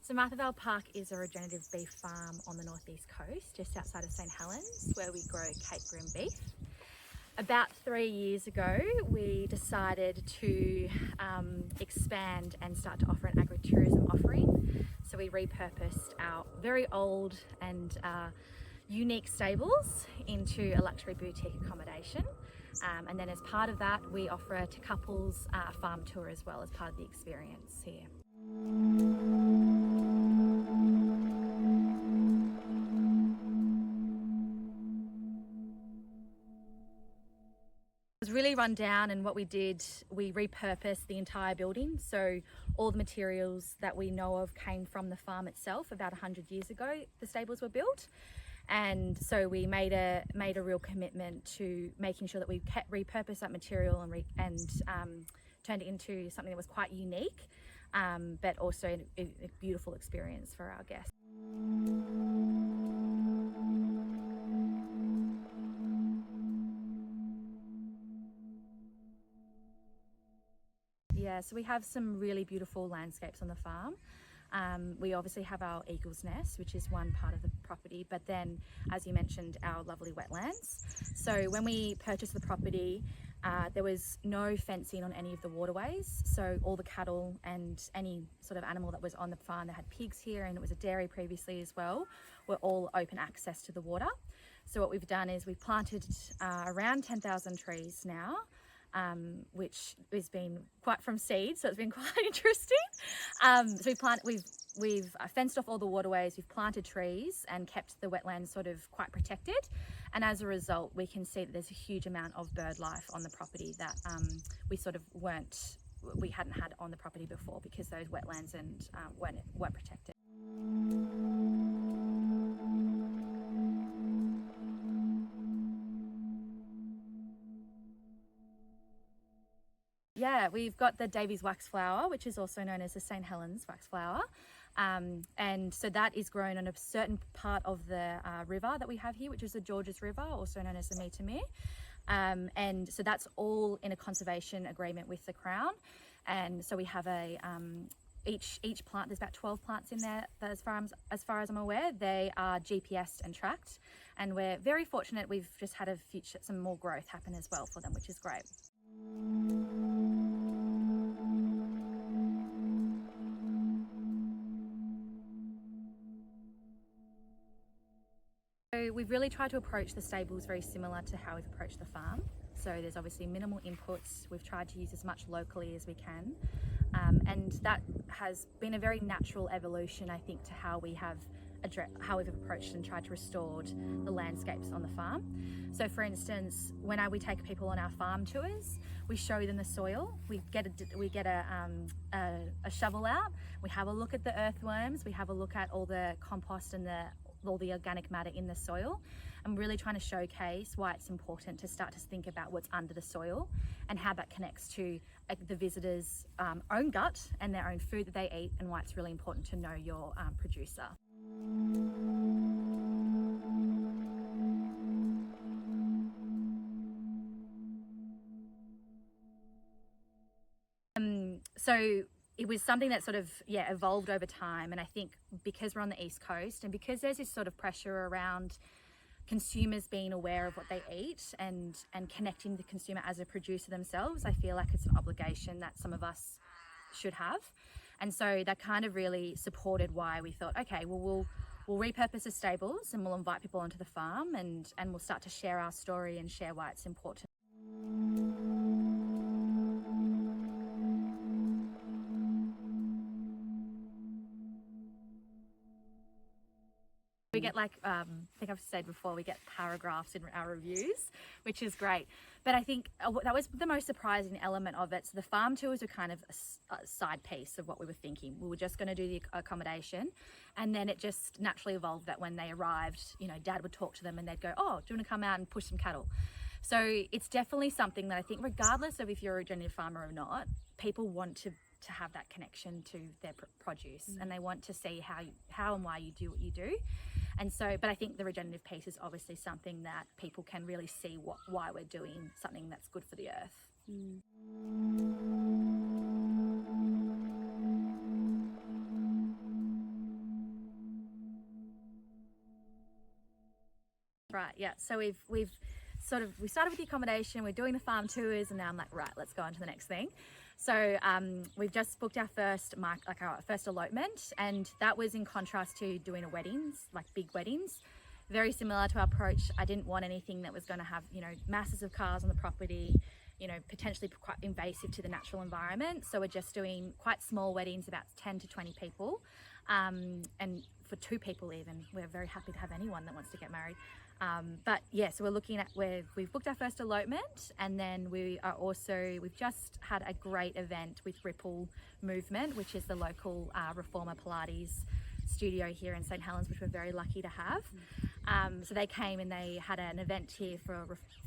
So Martha Vale Park is a regenerative beef farm on the northeast coast, just outside of St Helens, where we grow Cape Grim beef. About 3 years ago, we decided to expand and start to offer an agritourism offering. So we repurposed our very old and unique stables into a luxury boutique accommodation. And then as part of that, we offer to couples a farm tour as well as part of the experience here. It was really run down, and what we did, we repurposed the entire building. So all the materials that we know of came from the farm itself. About 100 years ago, the stables were built. And so we made a real commitment to making sure that we repurposed that material and turned it into something that was quite unique, but also a beautiful experience for our guests. Yeah, so we have some really beautiful landscapes on the farm. We obviously have our eagle's nest, which is one part of the property, but then, as you mentioned, our lovely wetlands. So when we purchased the property, there was no fencing on any of the waterways. So all the cattle and any sort of animal that was on the farm, that had pigs here, and it was a dairy previously as well, were all open access to the water. So what we've done is we've planted around 10,000 trees now, which has been quite from seed, so it's been quite interesting. So we've fenced off all the waterways, we've planted trees and kept the wetlands sort of quite protected. And as a result, we can see that there's a huge amount of bird life on the property that we hadn't had on the property before, because those wetlands weren't protected. Yeah, we've got the Davy's wax flower, which is also known as the St Helens wax flower. And so that is grown on a certain part of the river that we have here, which is the Georges River, also known as the Meetermer. And so that's all in a conservation agreement with the Crown. And so we have each plant, there's about 12 plants in there, that as far as I'm aware, they are GPSed and tracked. And we're very fortunate, we've just had some more growth happen as well for them, which is great. So we've really tried to approach the stables very similar to how we've approached the farm. So there's obviously minimal inputs. We've tried to use as much locally as we can. And that has been a very natural evolution, I think, to how we've approached and tried to restore the landscapes on the farm. So for instance, when we take people on our farm tours, we show them the soil. We get a shovel out, we have a look at the earthworms, we have a look at all the compost and all the organic matter in the soil. I'm really trying to showcase why it's important to start to think about what's under the soil and how that connects to the visitor's own gut and their own food that they eat, and why it's really important to know your producer. So it was something that sort of, evolved over time. And I think because we're on the East Coast, and because there's this sort of pressure around consumers being aware of what they eat and connecting the consumer as a producer themselves, I feel like it's an obligation that some of us should have. And so that kind of really supported why we thought, okay, well, we'll repurpose the stables and we'll invite people onto the farm, and we'll start to share our story and share why it's important. We get I think I've said before, we get paragraphs in our reviews, which is great. But I think that was the most surprising element of it. So the farm tours were kind of a side piece of what we were thinking. We were just going to do the accommodation, and then it just naturally evolved that when they arrived, Dad would talk to them and they'd go, "Oh, do you want to come out and push some cattle?" So it's definitely something that I think, regardless of if you're a regenerative farmer or not, people want to have that connection to their produce, and they want to see how and why you do what you do. And so, but I think the regenerative piece is obviously something that people can really see why we're doing something that's good for the earth. right. Yeah. So we started with the accommodation, we're doing the farm tours, and now I'm like, right, let's go on to the next thing. So we've just booked our first elopement, and that was in contrast to doing a weddings, like big weddings. Very similar to our approach. I didn't want anything that was going to have, you know, masses of cars on the property, you know, potentially quite invasive to the natural environment. So we're just doing quite small weddings, about 10 to 20 people. And for 2 people even, we're very happy to have anyone that wants to get married. But yeah, so we're looking at we've booked our first elopement, and then we've just had a great event with Ripple Movement, which is the local reformer Pilates studio here in St Helens, which we're very lucky to have. So they came and they had an event here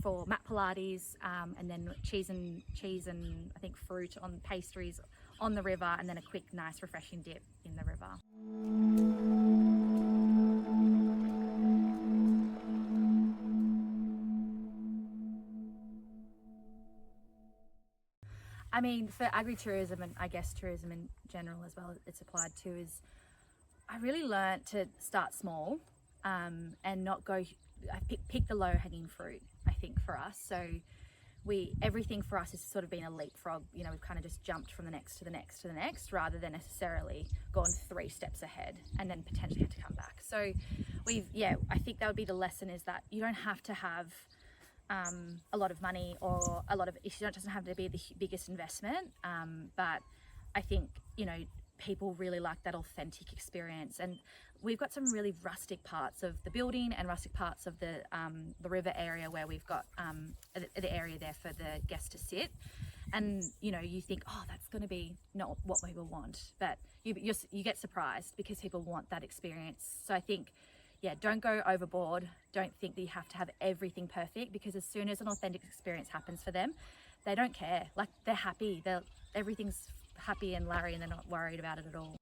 for mat Pilates, and then cheese and I think fruit on pastries on the river, and then a quick nice refreshing dip in the river. I mean, for agritourism, and I guess tourism in general as well, it's applied to, is I really learnt to start small and not go, pick the low hanging fruit, I think, for us. So everything for us has sort of been a leapfrog. You know, we've kind of just jumped from the next to the next to the next, rather than necessarily gone 3 steps ahead and then potentially had to come back. So I think that would be the lesson, is that you don't have to have a lot of money, or it doesn't have to be the biggest investment, but I think, you know, people really like that authentic experience. And we've got some really rustic parts of the building and rustic parts of the river area, where we've got the area there for the guests to sit. And you know, you think, oh, that's going to be not what people want, but you get surprised because people want that experience. So I think, yeah, don't go overboard. Don't think that you have to have everything perfect, because as soon as an authentic experience happens for them, they don't care. Like, they're happy. Everything's happy and Larry, and they're not worried about it at all.